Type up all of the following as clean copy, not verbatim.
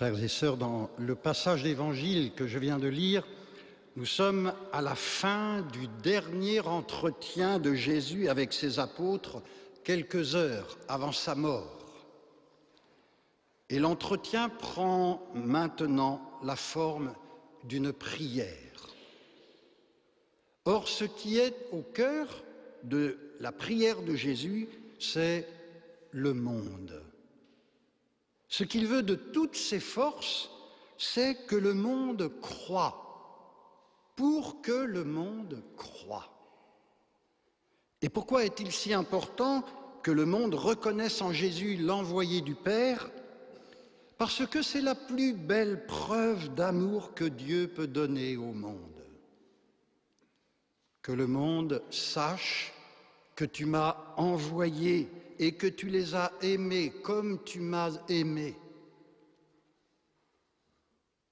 Frères et sœurs, dans le passage d'Évangile que je viens de lire, nous sommes à la fin du dernier entretien de Jésus avec ses apôtres, quelques heures avant sa mort. Et l'entretien prend maintenant la forme d'une prière. Or, ce qui est au cœur de la prière de Jésus, c'est le monde. Ce qu'il veut de toutes ses forces, c'est que le monde croie, pour que le monde croie. Et pourquoi est-il si important que le monde reconnaisse en Jésus l'envoyé du Père? Parce que c'est la plus belle preuve d'amour que Dieu peut donner au monde. Que le monde sache que tu m'as envoyé et que tu les as aimés comme tu m'as aimé.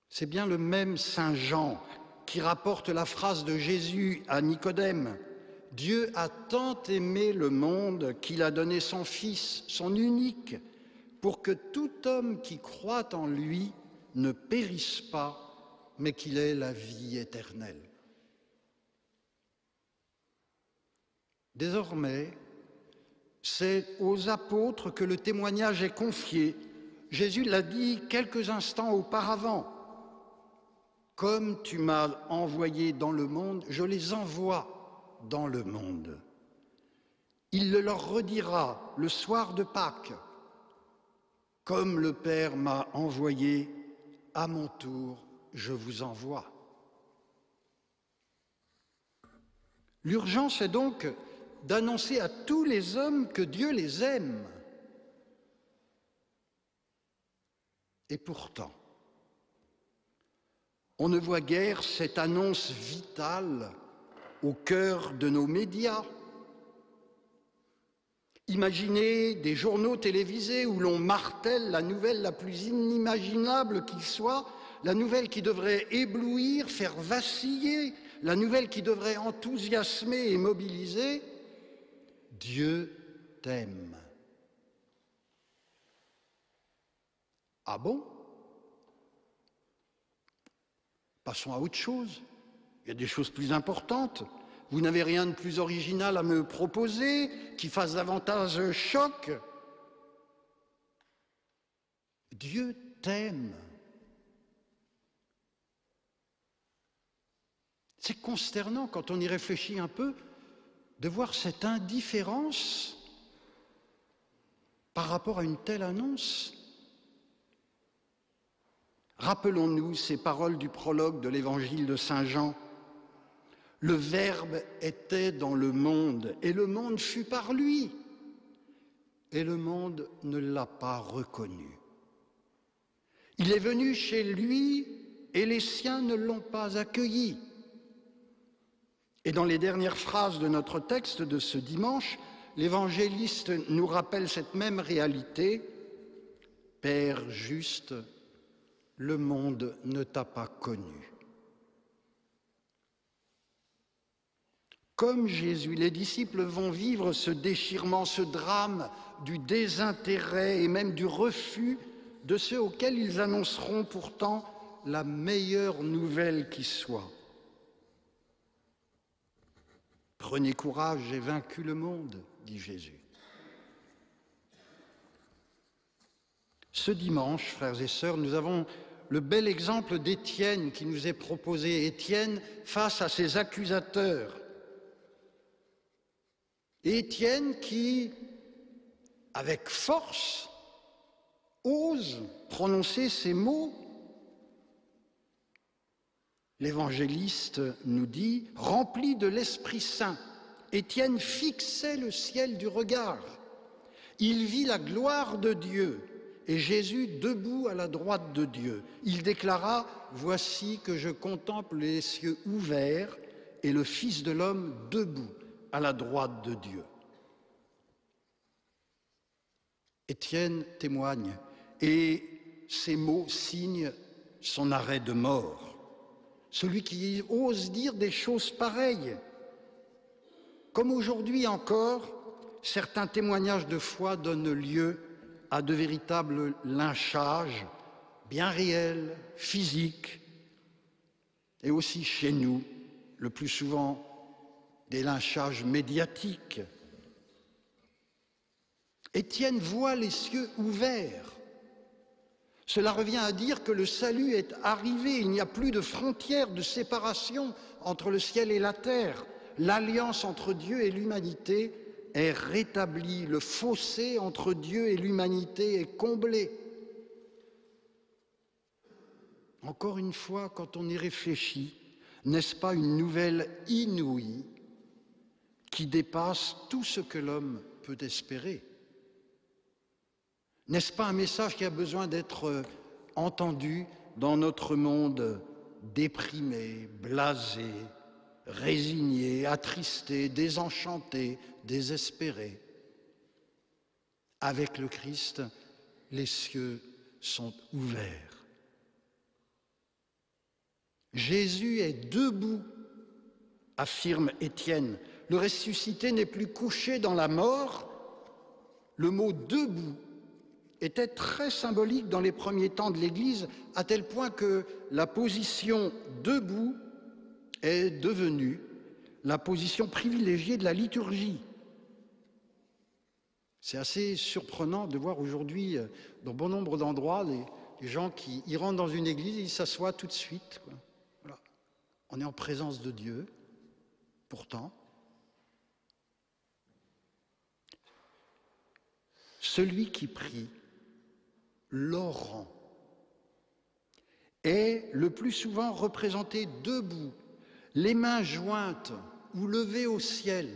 C'est bien le même Saint Jean qui rapporte la phrase de Jésus à Nicodème. Dieu a tant aimé le monde qu'il a donné son Fils, son unique, pour que tout homme qui croit en lui ne périsse pas, mais qu'il ait la vie éternelle. Désormais, c'est aux apôtres que le témoignage est confié. Jésus l'a dit quelques instants auparavant. Comme tu m'as envoyé dans le monde, je les envoie dans le monde. Il le leur redira le soir de Pâques. Comme le Père m'a envoyé, à mon tour, je vous envoie. L'urgence est donc d'annoncer à tous les hommes que Dieu les aime. Et pourtant, on ne voit guère cette annonce vitale au cœur de nos médias. Imaginez des journaux télévisés où l'on martèle la nouvelle la plus inimaginable qui soit, la nouvelle qui devrait éblouir, faire vaciller, la nouvelle qui devrait enthousiasmer et mobiliser. Dieu t'aime. Ah bon? Passons à autre chose. Il y a des choses plus importantes. Vous n'avez rien de plus original à me proposer, qui fasse davantage choc. Dieu t'aime. C'est consternant quand on y réfléchit un peu de voir cette indifférence par rapport à une telle annonce. Rappelons-nous ces paroles du prologue de l'évangile de Saint Jean. Le Verbe était dans le monde, et le monde fut par lui, et le monde ne l'a pas reconnu. Il est venu chez lui, et les siens ne l'ont pas accueilli. Et dans les dernières phrases de notre texte de ce dimanche, l'évangéliste nous rappelle cette même réalité. Père juste, le monde ne t'a pas connu. Comme Jésus, les disciples vont vivre ce déchirement, ce drame du désintérêt et même du refus de ceux auxquels ils annonceront pourtant la meilleure nouvelle qui soit. Prenez courage, j'ai vaincu le monde, dit Jésus. Ce dimanche, frères et sœurs, nous avons le bel exemple d'Étienne qui nous est proposé. Étienne face à ses accusateurs. Étienne qui, avec force, ose prononcer ces mots. L'évangéliste nous dit, rempli de l'Esprit Saint, Étienne fixait le ciel du regard. Il vit la gloire de Dieu et Jésus debout à la droite de Dieu. Il déclara, voici que je contemple les cieux ouverts et le Fils de l'homme debout à la droite de Dieu. Étienne témoigne et ces mots signent son arrêt de mort. Celui qui ose dire des choses pareilles. Comme aujourd'hui encore, certains témoignages de foi donnent lieu à de véritables lynchages, bien réels, physiques, et aussi chez nous, le plus souvent des lynchages médiatiques. Étienne voit les cieux ouverts. Cela revient à dire que le salut est arrivé, il n'y a plus de frontières de séparation entre le ciel et la terre. L'alliance entre Dieu et l'humanité est rétablie, le fossé entre Dieu et l'humanité est comblé. Encore une fois, quand on y réfléchit, n'est-ce pas une nouvelle inouïe qui dépasse tout ce que l'homme peut espérer? N'est-ce pas un message qui a besoin d'être entendu dans notre monde déprimé, blasé, résigné, attristé, désenchanté, désespéré? Avec le Christ, les cieux sont ouverts. Jésus est debout, affirme Étienne. Le ressuscité n'est plus couché dans la mort. Le mot « debout » était très symbolique dans les premiers temps de l'Église, à tel point que la position debout est devenue la position privilégiée de la liturgie. C'est assez surprenant de voir aujourd'hui, dans bon nombre d'endroits, les gens qui y rentrent dans une église et ils s'assoient tout de suite. Voilà. On est en présence de Dieu, pourtant. Celui qui prie, l'orant, est le plus souvent représenté debout, les mains jointes ou levées au ciel.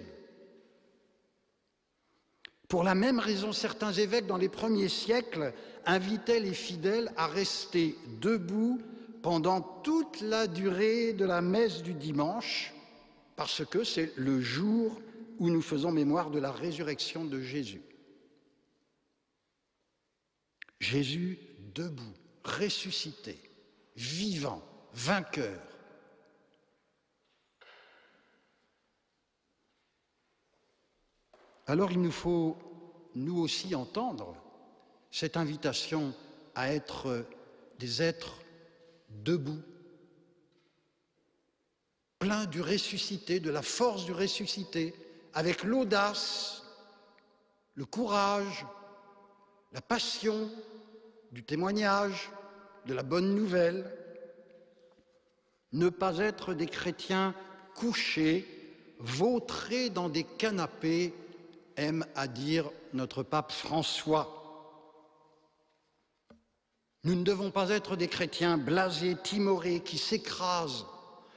Pour la même raison, certains évêques dans les premiers siècles invitaient les fidèles à rester debout pendant toute la durée de la messe du dimanche, parce que c'est le jour où nous faisons mémoire de la résurrection de Jésus. Jésus debout, ressuscité, vivant, vainqueur. Alors il nous faut, nous aussi, entendre cette invitation à être des êtres debout, pleins du ressuscité, de la force du ressuscité, avec l'audace, le courage, la passion du témoignage, de la bonne nouvelle. Ne pas être des chrétiens couchés, vautrés dans des canapés, aime à dire notre pape François. Nous ne devons pas être des chrétiens blasés, timorés, qui s'écrasent,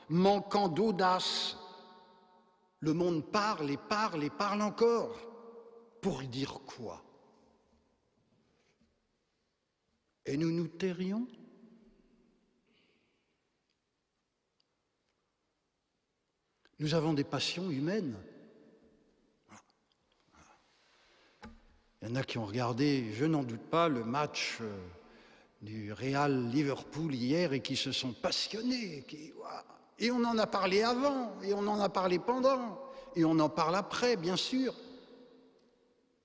manquant d'audace. Le monde parle et parle et parle encore. Pour dire quoi? Et nous nous tairions? Nous avons des passions humaines. Il y en a qui ont regardé, je n'en doute pas, le match du Real Liverpool hier et qui se sont passionnés. Et on en a parlé avant, et on en a parlé pendant, et on en parle après, bien sûr.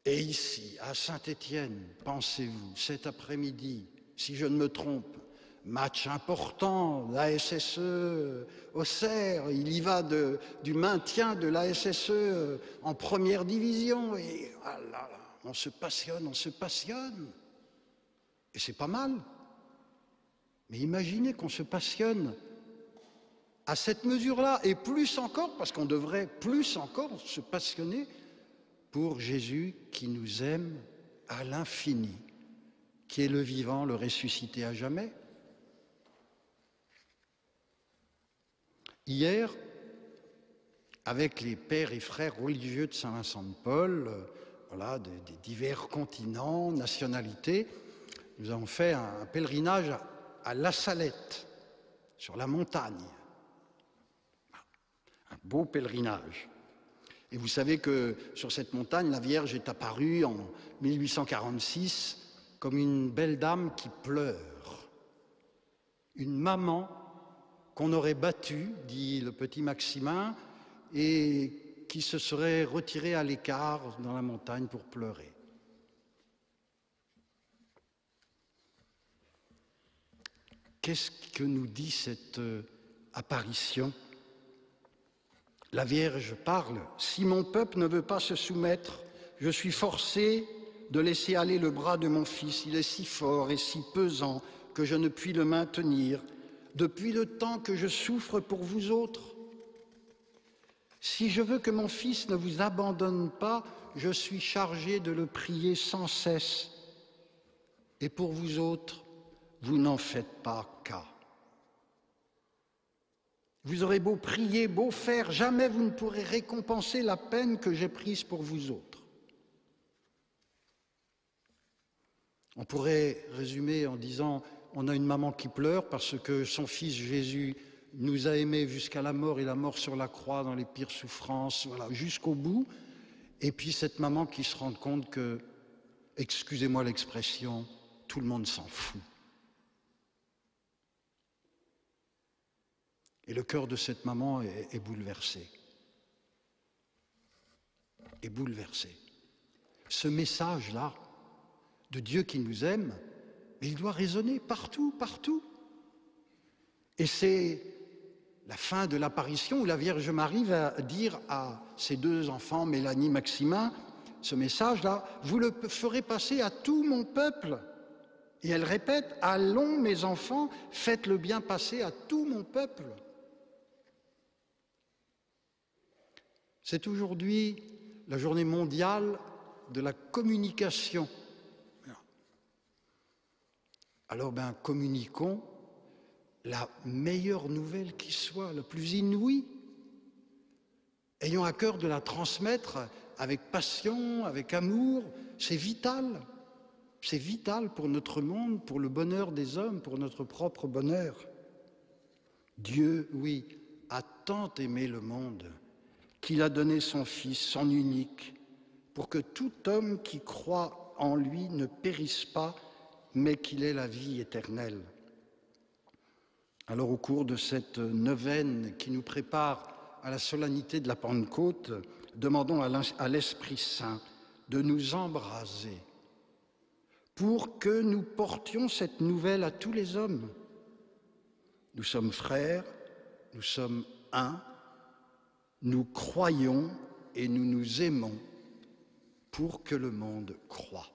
Et ici, à Saint-Étienne, pensez-vous, cet après-midi, si je ne me trompe, match important, la SSE Auxerre, il y va du maintien de la SSE en première division, et ah là là, on se passionne, et c'est pas mal. Mais imaginez qu'on se passionne à cette mesure-là, et plus encore, parce qu'on devrait plus encore se passionner pour Jésus qui nous aime à l'infini, qui est le vivant, le ressuscité à jamais. Hier, avec les pères et frères religieux de Saint-Vincent de Paul, voilà, des divers continents, nationalités, nous avons fait un pèlerinage à La Salette, sur la montagne. Un beau pèlerinage. Et vous savez que sur cette montagne, la Vierge est apparue en 1846 comme une belle dame qui pleure. Une maman qu'on aurait battue, dit le petit Maximin, et qui se serait retirée à l'écart dans la montagne pour pleurer. qu'est-ce que nous dit cette apparition? La Vierge parle. « Si mon peuple ne veut pas se soumettre, je suis forcée de laisser aller le bras de mon fils. Il est si fort et si pesant que je ne puis le maintenir depuis le temps que je souffre pour vous autres. Si je veux que mon fils ne vous abandonne pas, je suis chargée de le prier sans cesse. Et pour vous autres, vous n'en faites pas cas. Vous aurez beau prier, beau faire, jamais vous ne pourrez récompenser la peine que j'ai prise pour vous autres. » On pourrait résumer en disant, on a une maman qui pleure parce que son fils Jésus nous a aimés jusqu'à la mort et la mort sur la croix dans les pires souffrances, voilà, jusqu'au bout. Et puis cette maman qui se rend compte que, excusez-moi l'expression, tout le monde s'en fout. Et le cœur de cette maman est bouleversé. Est bouleversé. Ce message-là de Dieu qui nous aime, il doit résonner partout, partout. Et c'est la fin de l'apparition où la Vierge Marie va dire à ses deux enfants, Mélanie, Maximin, ce message-là, vous le ferez passer à tout mon peuple. Et elle répète, allons mes enfants, faites le bien passer à tout mon peuple. C'est aujourd'hui la journée mondiale de la communication. Alors, communiquons la meilleure nouvelle qui soit, la plus inouïe. Ayons à cœur de la transmettre avec passion, avec amour. C'est vital. C'est vital pour notre monde, pour le bonheur des hommes, pour notre propre bonheur. Dieu, oui, a tant aimé le monde qu'il a donné son Fils, son unique, pour que tout homme qui croit en lui ne périsse pas, mais qu'il ait la vie éternelle. Alors, au cours de cette neuvaine qui nous prépare à la solennité de la Pentecôte, demandons à l'Esprit Saint de nous embraser pour que nous portions cette nouvelle à tous les hommes. Nous sommes frères, nous sommes un, nous croyons et nous nous aimons pour que le monde croie.